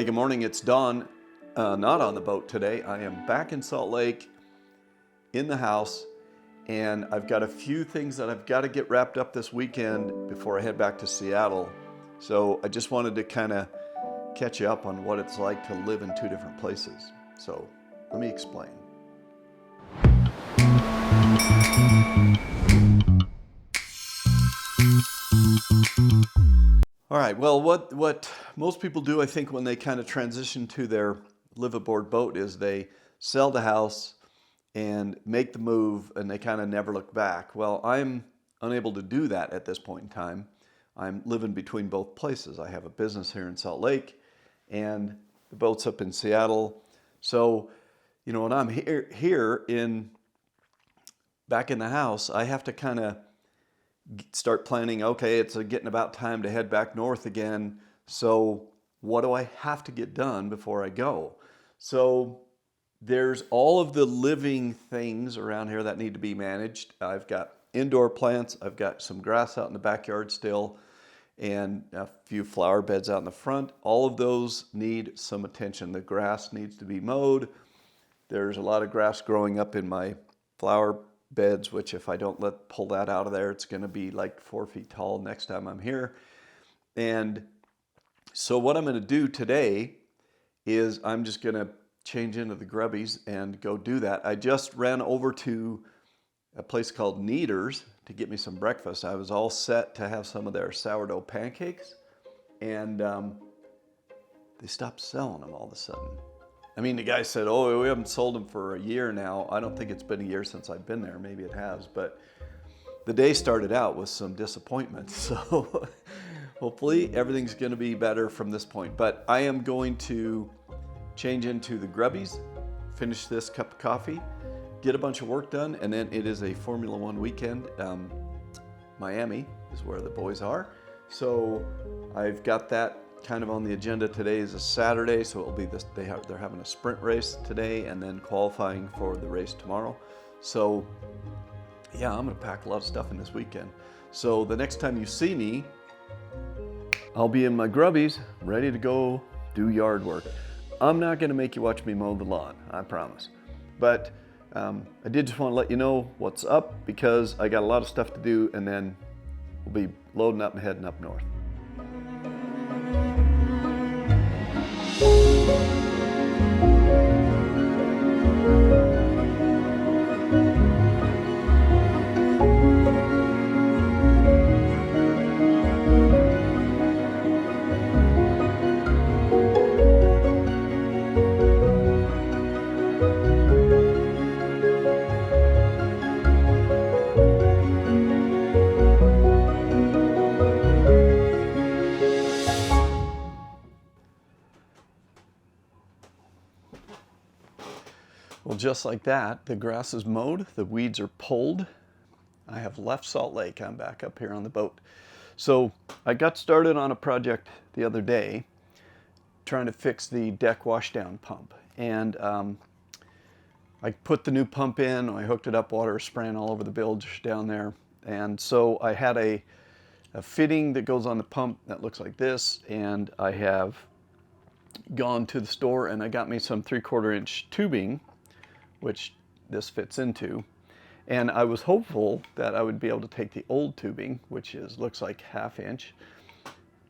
Hey, good morning. It's Don, not on the boat today. I am back in Salt Lake in the house, and I've got a few things that I've got to get wrapped up this weekend before I head back to Seattle. So I just wanted to kind of catch you up on what it's like to live in two different places. So let me explain. All right, well, what most people do, I think, when they kind of transition to their live-aboard boat is they sell the house and make the move, and they kind of never look back. Well, I'm unable to do that at this point in time. I'm living between both places. I have a business here in Salt Lake, and the boat's up in Seattle. So, you know, when I'm back in the house, I have to kind of start planning, okay, it's getting about time to head back north again. So what do I have to get done before I go? So there's all of the living things around here that need to be managed. I've got indoor plants. I've got some grass out in the backyard still, and a few flower beds out in the front. All of those need some attention. The grass needs to be mowed. There's a lot of grass growing up in my flower beds, which if I don't pull that out of there, it's going to be like 4 feet tall next time I'm here. And so what I'm going to do today is I'm just going to change into the grubbies and go do that. I just ran over to a place called Neater's to get me some breakfast. I was all set to have some of their sourdough pancakes, and they stopped selling them all of a sudden. I mean, the guy said, oh, we haven't sold them for a year now. I don't think it's been a year since I've been there. Maybe it has, but the day started out with some disappointment. So hopefully everything's going to be better from this point. But I am going to change into the grubbies, finish this cup of coffee, get a bunch of work done, and then it is a Formula One weekend. Miami is where the boys are. So I've got that kind of on the agenda. Today is a Saturday, so it'll be this. They're having a sprint race today and then qualifying for the race tomorrow. So yeah, I'm gonna pack a lot of stuff in this weekend. So the next time you see me, I'll be in my grubbies, ready to go do yard work. I'm not gonna make you watch me mow the lawn, I promise. But I did just want to let you know what's up, because I got a lot of stuff to do, and then we'll be loading up and heading up north. Well, just like that, the grass is mowed, the weeds are pulled. I have left Salt Lake. I'm back up here on the boat. So I got started on a project the other day trying to fix the deck washdown pump. And I put the new pump in, I hooked it up, water spraying all over the bilge down there. And so I had a fitting that goes on the pump that looks like this, and I have gone to the store and I got me some 3/4 inch tubing, which this fits into. And I was hopeful that I would be able to take the old tubing, which looks like 1/2 inch,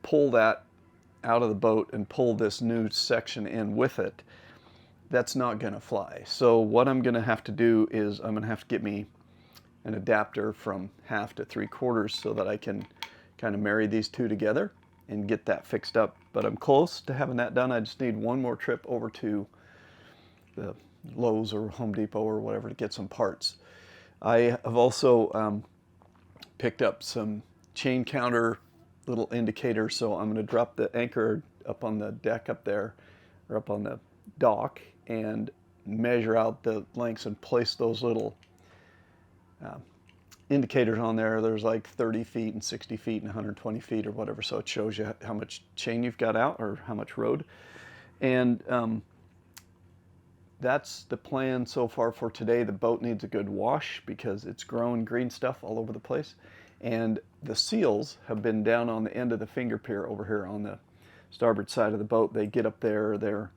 pull that out of the boat and pull this new section in with it. That's not gonna fly. So what I'm gonna have to do is I'm gonna have to get me an adapter from 1/2 to 3/4 so that I can kind of marry these two together and get that fixed up. But I'm close to having that done. I just need one more trip over to the Lowe's or Home Depot or whatever to get some parts. I have also picked up some chain counter little indicators, so I'm going to drop the anchor up on the deck up there, or up on the dock, and measure out the lengths and place those little indicators on there. There's like 30 feet and 60 feet and 120 feet or whatever, so it shows you how much chain you've got out or how much road. And that's the plan so far for today. The boat needs a good wash because it's growing green stuff all over the place. And the seals have been down on the end of the finger pier over here on the starboard side of the boat. They get up there, they're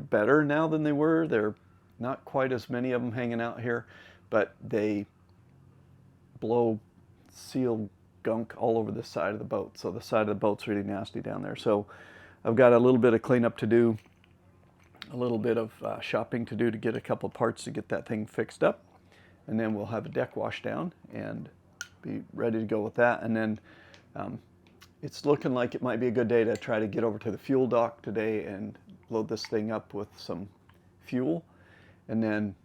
better now than they were. They're not quite as many of them hanging out here, but they blow seal gunk all over the side of the boat. So the side of the boat's really nasty down there. So I've got a little bit of cleanup to do, a little bit of shopping to do to get a couple parts to get that thing fixed up. And then we'll have a deck wash down and be ready to go with that. And then it's looking like it might be a good day to try to get over to the fuel dock today and load this thing up with some fuel. And then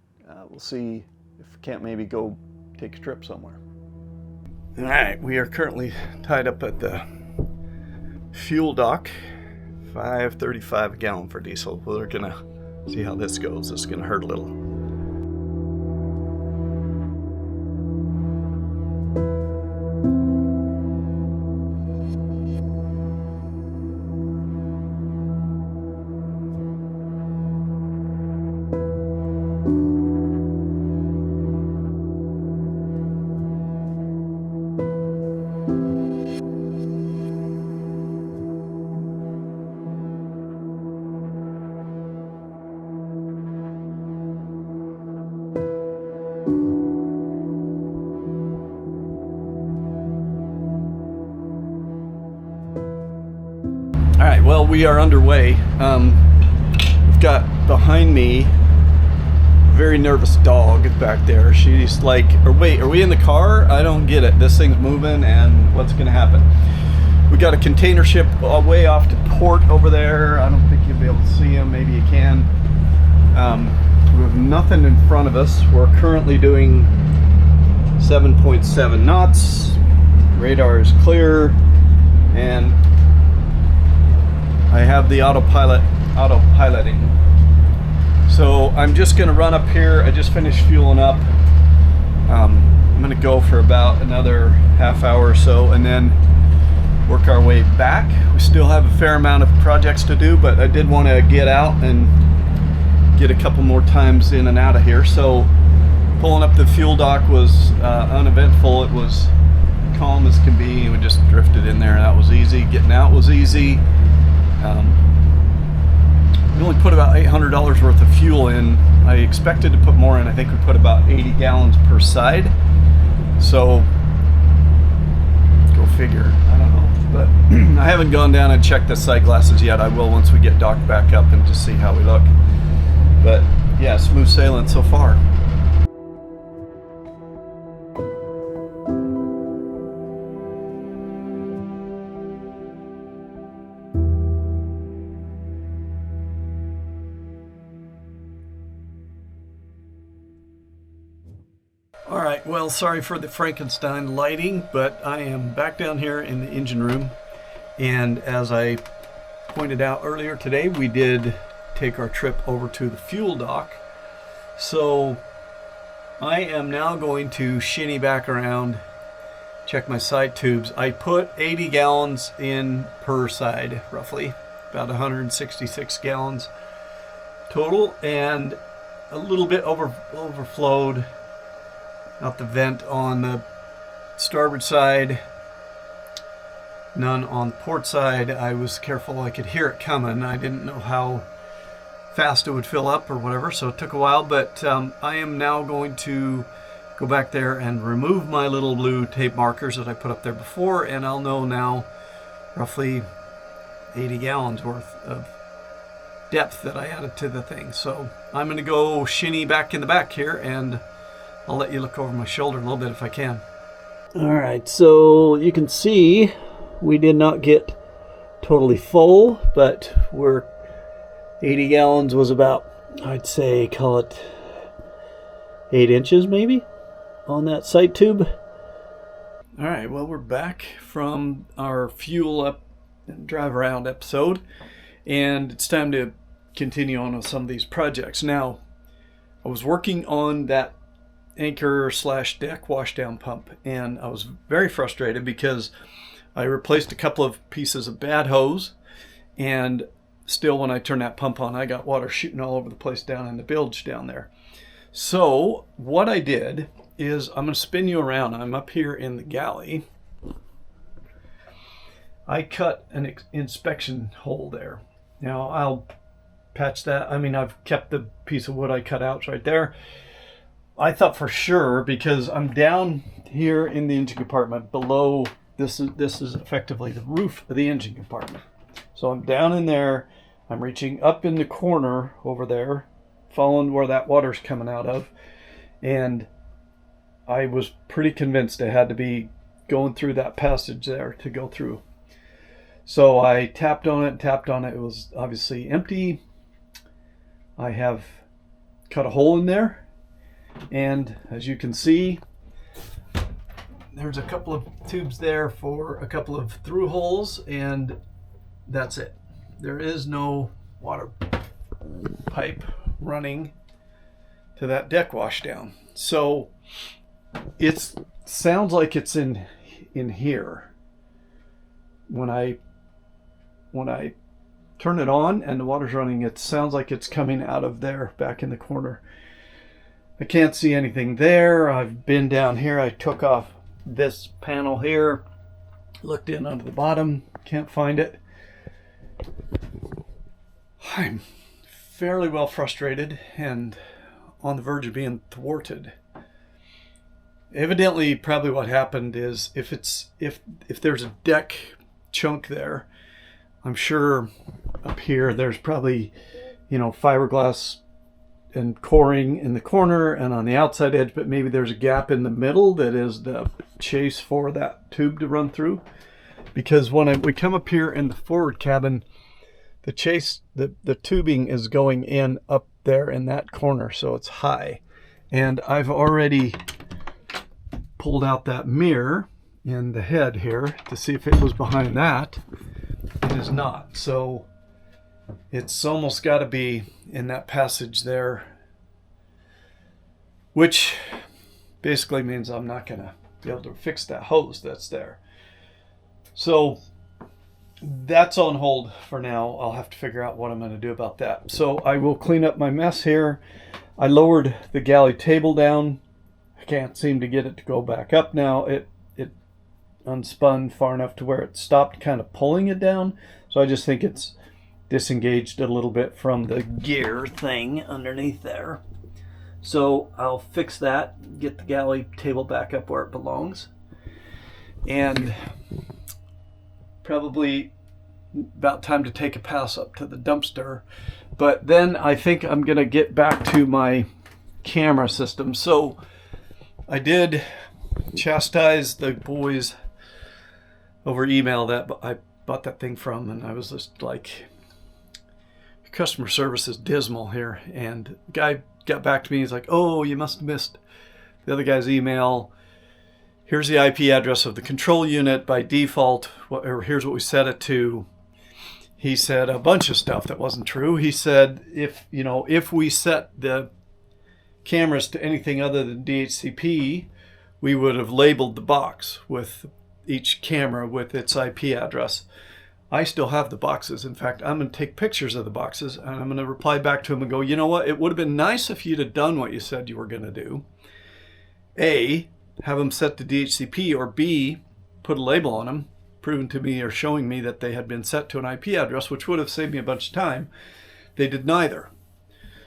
we'll see if we can't maybe go take a trip somewhere. All right, we are currently tied up at the fuel dock. $5.35 a gallon for diesel. We're gonna see how this goes. It's gonna hurt a little. All right, well, we are underway. We've got behind me a very nervous dog back there. She's like, or wait, are we in the car? I don't get it. This thing's moving, and what's gonna happen? We got a container ship way off to port over there. I don't think you'll be able to see him. Maybe you can. We have nothing in front of us. We're currently doing 7.7 knots. Radar is clear, and I have the autopiloting. So I'm just gonna run up here. I just finished fueling up. I'm gonna go for about another half hour or so and then work our way back. We still have a fair amount of projects to do, but I did want to get out and get a couple more times in and out of here. So pulling up the fuel dock was uneventful. It was calm as can be. We just drifted in there and that was easy. Getting out was easy. We only put about $800 worth of fuel in. I expected to put more in. I think we put about 80 gallons per side. So, go figure. I don't know. But I haven't gone down and checked the sight glasses yet. I will once we get docked back up and just see how we look. But yeah, smooth sailing so far. All right, well, sorry for the Frankenstein lighting, but I am back down here in the engine room. And as I pointed out earlier today, we did take our trip over to the fuel dock. So I am now going to shinny back around, check my side tubes. I put 80 gallons in per side, roughly, about 166 gallons total, and a little bit overflowed out the vent on the starboard side, none on the port side. I was careful, I could hear it coming. I didn't know how fast it would fill up or whatever, so it took a while, but I am now going to go back there and remove my little blue tape markers that I put up there before, and I'll know now roughly 80 gallons worth of depth that I added to the thing. So I'm going to go shinny back in the back here, and I'll let you look over my shoulder a little bit if I can. All right, so you can see we did not get totally full, but we're 80 gallons was about, I'd say, call it 8 inches maybe on that sight tube. All right, well, we're back from our fuel up and drive around episode, and it's time to continue on with some of these projects. Now, I was working on that anchor / deck washdown pump, and I was very frustrated because I replaced a couple of pieces of bad hose, and still when I turned that pump on, I got water shooting all over the place down in the bilge down there. So what I did is I'm going to spin you around. I'm up here in the galley. I cut an inspection hole there. Now I'll patch that. I mean, I've kept the piece of wood I cut out right there. I thought for sure, because I'm down here in the engine compartment below, this is effectively the roof of the engine compartment. So I'm down in there, I'm reaching up in the corner over there, following where that water's coming out of, and I was pretty convinced it had to be going through that passage there to go through. So I tapped on it. It was obviously empty. I have cut a hole in there, and as you can see, there's a couple of tubes there for a couple of through holes, and that's it. There is no water pipe running to that deck washdown. So it sounds like it's in here. When I turn it on and the water's running, it sounds like it's coming out of there back in the corner. I can't see anything there. I've been down here. I took off this panel here, looked in under the bottom, can't find it. I'm fairly well frustrated and on the verge of being thwarted. Evidently, probably what happened is if there's a deck chunk there, I'm sure up here there's probably, fiberglass and coring in the corner and on the outside edge, but maybe there's a gap in the middle that is the chase for that tube to run through. Because when we come up here in the forward cabin, the tubing is going in up there in that corner, so it's high. And I've already pulled out that mirror in the head here to see if it was behind that. It is not. So it's almost got to be in that passage there, which basically means I'm not going to be able to fix that hose that's there. So that's on hold for now. I'll have to figure out what I'm going to do about that. So I will clean up my mess here. I lowered the galley table down. I can't seem to get it to go back up now. It unspun far enough to where it stopped kind of pulling it down. So I just think it's disengaged a little bit from the gear thing underneath there. So I'll fix that, get the galley table back up where it belongs, and probably about time to take a pass up to the dumpster. But then I think I'm gonna get back to my camera system. So I did chastise the boys over email that I bought that thing from, and I was just like, customer service is dismal here. And the guy got back to me. He's like, oh, you must have missed the other guy's email. Here's the IP address of the control unit by default, or here's what we set it to. He said a bunch of stuff that wasn't true. He said if we set the cameras to anything other than DHCP, we would have labeled the box with each camera with its IP address. I still have the boxes. In fact, I'm going to take pictures of the boxes, and I'm going to reply back to him and go, you know what? It would have been nice if you'd have done what you said you were going to do. A, have them set to DHCP, or B, put a label on them, proving to me or showing me that they had been set to an IP address, which would have saved me a bunch of time. They did neither.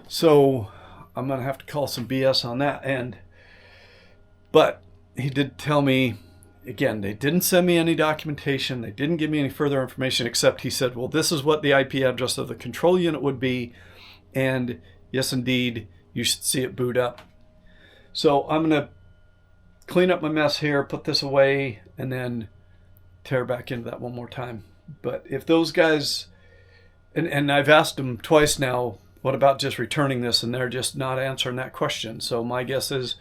So I'm going to have to call some BS on that end. But he did tell me, again, they didn't send me any documentation. They didn't give me any further information, except he said, well, this is what the IP address of the control unit would be. And yes, indeed, you should see it boot up. So I'm going to clean up my mess here, put this away, and then tear back into that one more time. But if those guys, and I've asked them twice now, what about just returning this? And they're just not answering that question. So my guess is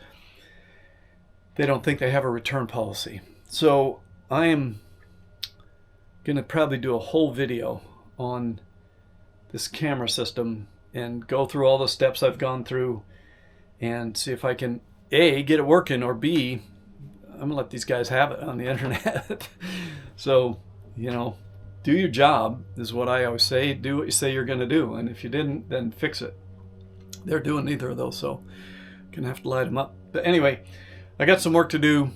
they don't think they have a return policy. So I am going to probably do a whole video on this camera system and go through all the steps I've gone through and see if I can A, get it working, or B, I'm going to let these guys have it on the internet. So, do your job is what I always say. Do what you say you're going to do. And if you didn't, then fix it. They're doing neither of those, so I'm going to have to light them up. But anyway, I got some work to do.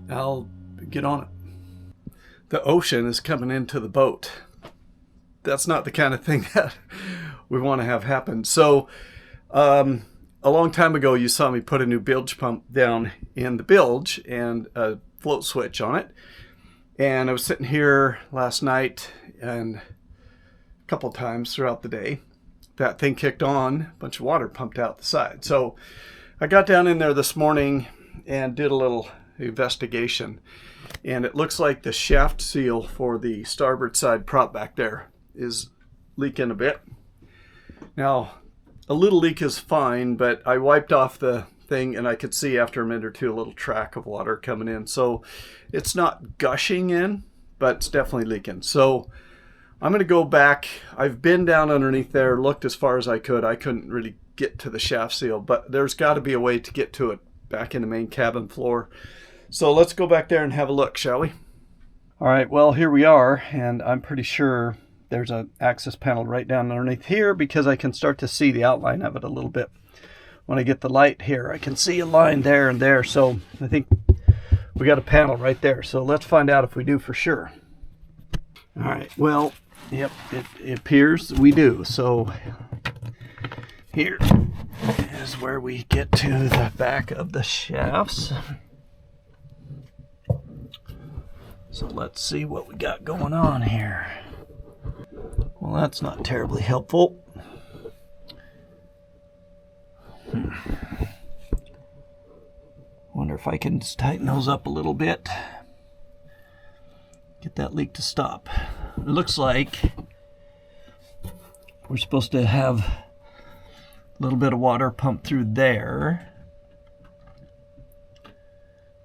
I'll get on it. the ocean is coming into the boat. That's not the kind of thing that we want to have happen. So a long time ago, you saw me put a new bilge pump down in the bilge and a float switch on it. And I was sitting here last night and a couple times throughout the day. That thing kicked on, a bunch of water pumped out the side. So I got down in there this morning and did a little investigation. And it looks like the shaft seal for the starboard side prop back there is leaking a bit. Now, a little leak is fine, but I wiped off the thing and I could see after a minute or two a little track of water coming in. So it's not gushing in, but it's definitely leaking. So I'm going to go back. I've been down underneath there, looked as far as I could. I couldn't really get to the shaft seal, but there's got to be a way to get to it back in the main cabin floor. So let's go back there and have a look, shall we? All right, well, here we are, and I'm pretty sure there's an access panel right down underneath here because I can start to see the outline of it a little bit. When I get the light here, I can see a line there and there, so I think we got a panel right there. So let's find out if we do for sure. All right, well, yep, it appears we do. So here is where we get to the back of the shafts. So let's see what we got going on here. Well, that's not terribly helpful. Wonder if I can just tighten those up a little bit. Get that leak to stop. It looks like we're supposed to have a little bit of water pumped through there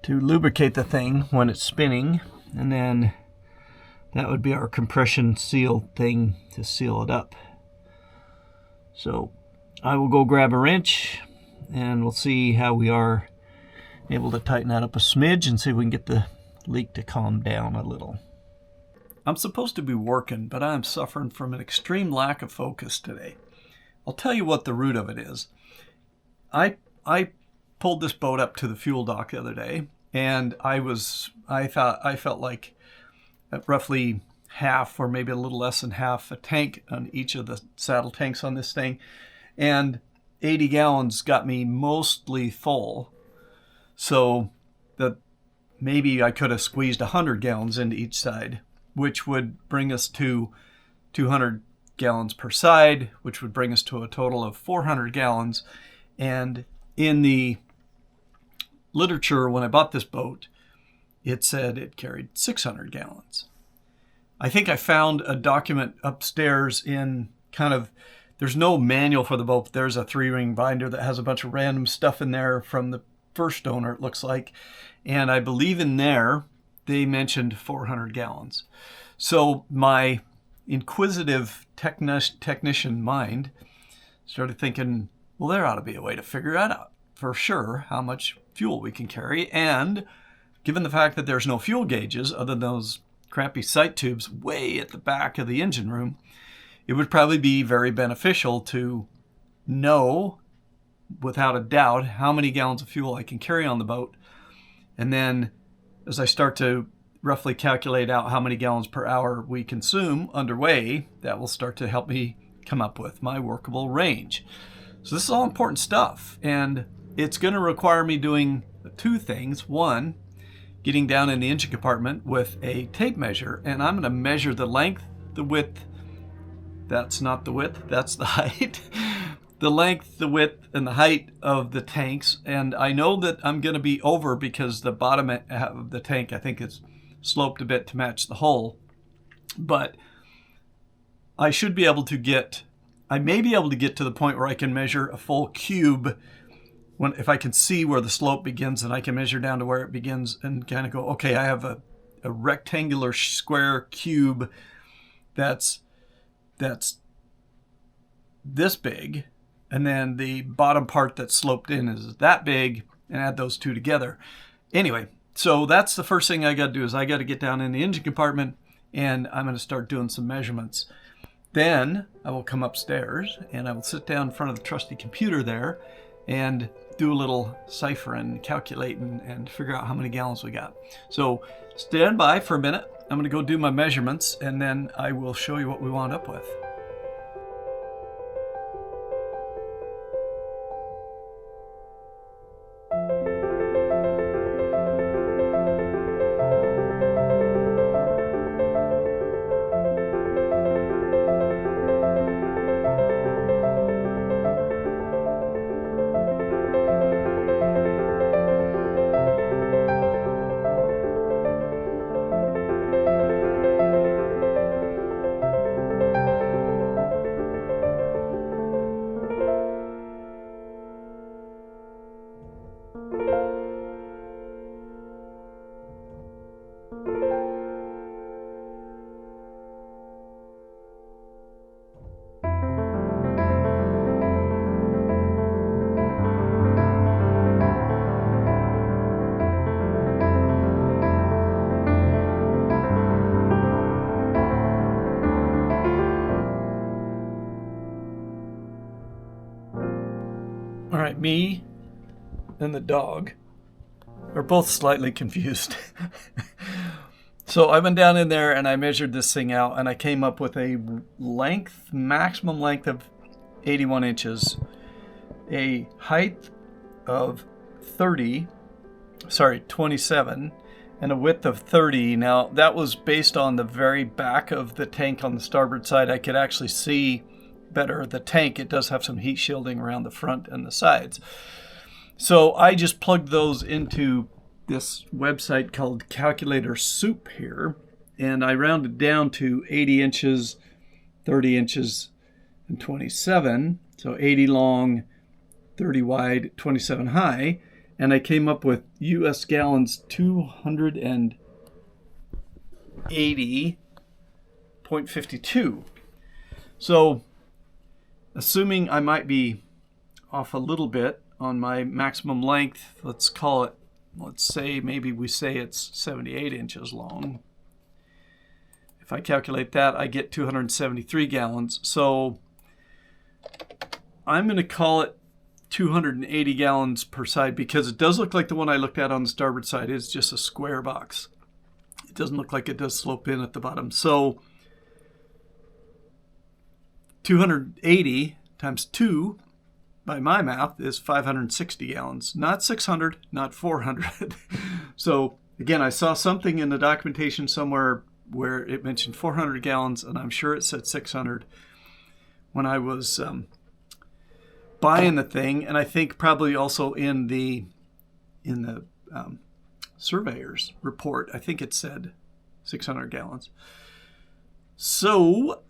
to lubricate the thing when it's spinning, and then that would be our compression seal thing to seal it up. So I will go grab a wrench and we'll see how we are able to tighten that up a smidge and see if we can get the leak to calm down a little. I'm supposed to be working, but I'm suffering from an extreme lack of focus today. I'll tell you what the root of it is. I pulled this boat up to the fuel dock the other day, and I felt like roughly half, or maybe a little less than half, a tank on each of the saddle tanks on this thing, and 80 gallons got me mostly full. So that maybe I could have squeezed 100 gallons into each side, which would bring us to 200 gallons per side, which would bring us to a total of 400 gallons. And in the literature, when I bought this boat, it said it carried 600 gallons. I think I found a document upstairs in there's no manual for the boat, but there's a 3-ring binder that has a bunch of random stuff in there from the first owner, it looks like. And I believe in there, they mentioned 400 gallons. So my inquisitive technician mind started thinking, well, there ought to be a way to figure that out for sure, how much fuel we can carry. And given the fact that there's no fuel gauges other than those crappy sight tubes way at the back of the engine room, it would probably be very beneficial to know without a doubt how many gallons of fuel I can carry on the boat. And then as I start to roughly calculate out how many gallons per hour we consume underway, that will start to help me come up with my workable range. So this is all important stuff, and it's going to require me doing 2 things. One, getting down in the engine compartment with a tape measure, and I'm going to measure the length, the width, that's not the width, that's the height, the length, the width, and the height of the tanks. And I know that I'm going to be over because the bottom of the tank, I think, is sloped a bit to match the hull. But I should be able to I may be able to get to the point where I can measure a full cube if I can see where the slope begins, and I can measure down to where it begins and kind of go, okay, I have a rectangular square cube that's this big, and then the bottom part that's sloped in is that big, and add those two together. Anyway, so that's the first thing I got to do, is I got to get down in the engine compartment, and I'm going to start doing some measurements. Then I will come upstairs and I will sit down in front of the trusty computer there and do a little ciphering, calculating, and figure out how many gallons we got. So stand by for a minute I'm going to go do my measurements, and then I will show you what we wound up with. All right, me and the dog are both slightly confused. So I went down in there and I measured this thing out, and I came up with a maximum length of 81 inches, a height of 27, and a width of 30. Now that was based on the very back of the tank on the starboard side. I could actually see better the tank. It does have some heat shielding around the front and the sides. So I just plugged those into this website called Calculator Soup here, and I rounded down to 80 inches, 30 inches, and 27. So 80 long, 30 wide, 27 high, and I came up with US gallons 280.52. So assuming I might be off a little bit on my maximum length, let's say maybe we say it's 78 inches long. If I calculate that, I get 273 gallons. So I'm going to call it 280 gallons per side, because it does look like the one I looked at on the starboard side is just a square box. It doesn't look like it does slope in at the bottom. So 280 times 2, by my math, is 560 gallons. Not 600, not 400. So again, I saw something in the documentation somewhere where it mentioned 400 gallons, and I'm sure it said 600 when I was buying the thing. And I think probably also in the surveyor's report, I think it said 600 gallons. So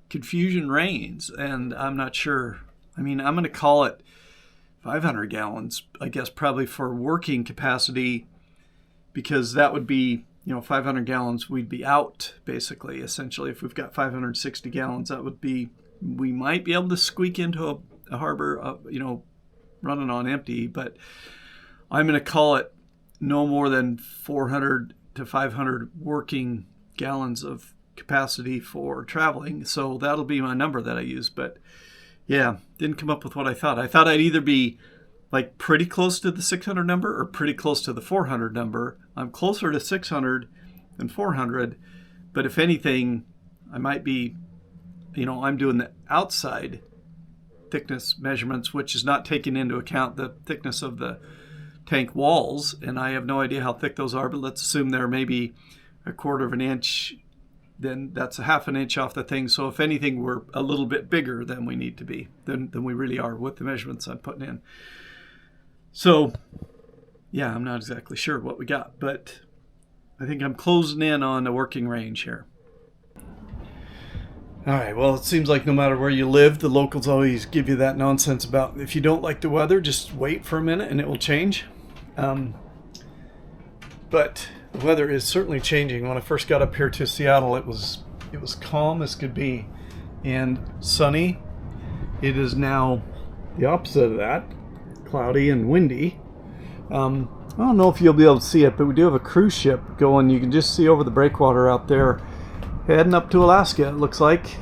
confusion reigns, and I'm not sure. I mean, I'm going to call it 500 gallons, I guess, probably for working capacity, because that would be, 500 gallons, we'd be out, basically, essentially. If we've got 560 gallons, that would be, we might be able to squeak into a harbor, running on empty, but I'm going to call it no more than 400 to 500 working gallons of capacity for traveling. So that'll be my number that I use. But yeah, didn't come up with what I thought. I thought I'd either be like pretty close to the 600 number or pretty close to the 400 number. I'm closer to 600 than 400, but if anything, I might be, I'm doing the outside thickness measurements, which is not taking into account the thickness of the tank walls, and I have no idea how thick those are, but let's assume they're maybe a quarter of an inch. Then that's a half an inch off the thing. So if anything, we're a little bit bigger than we need to be, than we really are with the measurements I'm putting in. So yeah, I'm not exactly sure what we got, but I think I'm closing in on a working range here. All right, well, it seems like no matter where you live, the locals always give you that nonsense about if you don't like the weather, just wait for a minute and it will change. But the weather is certainly changing. When I first got up here to Seattle, it was calm as could be and sunny. It is now the opposite of that, cloudy and windy. I don't know if you'll be able to see it, but we do have a cruise ship going. You can just see over the breakwater out there, heading up to Alaska, it looks like.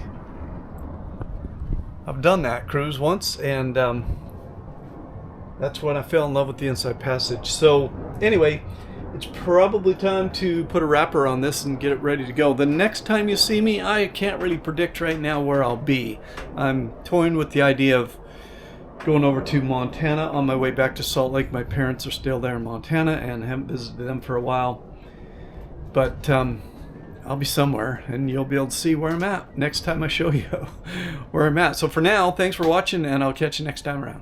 I've done that cruise once, and That's when I fell in love with the Inside Passage. So anyway, it's probably time to put a wrapper on this and get it ready to go. The next time you see me, I can't really predict right now where I'll be. I'm toying with the idea of going over to Montana on my way back to Salt Lake. My parents are still there in Montana and haven't visited them for a while. But I'll be somewhere and you'll be able to see where I'm at next time I show you where I'm at. So for now, thanks for watching and I'll catch you next time around.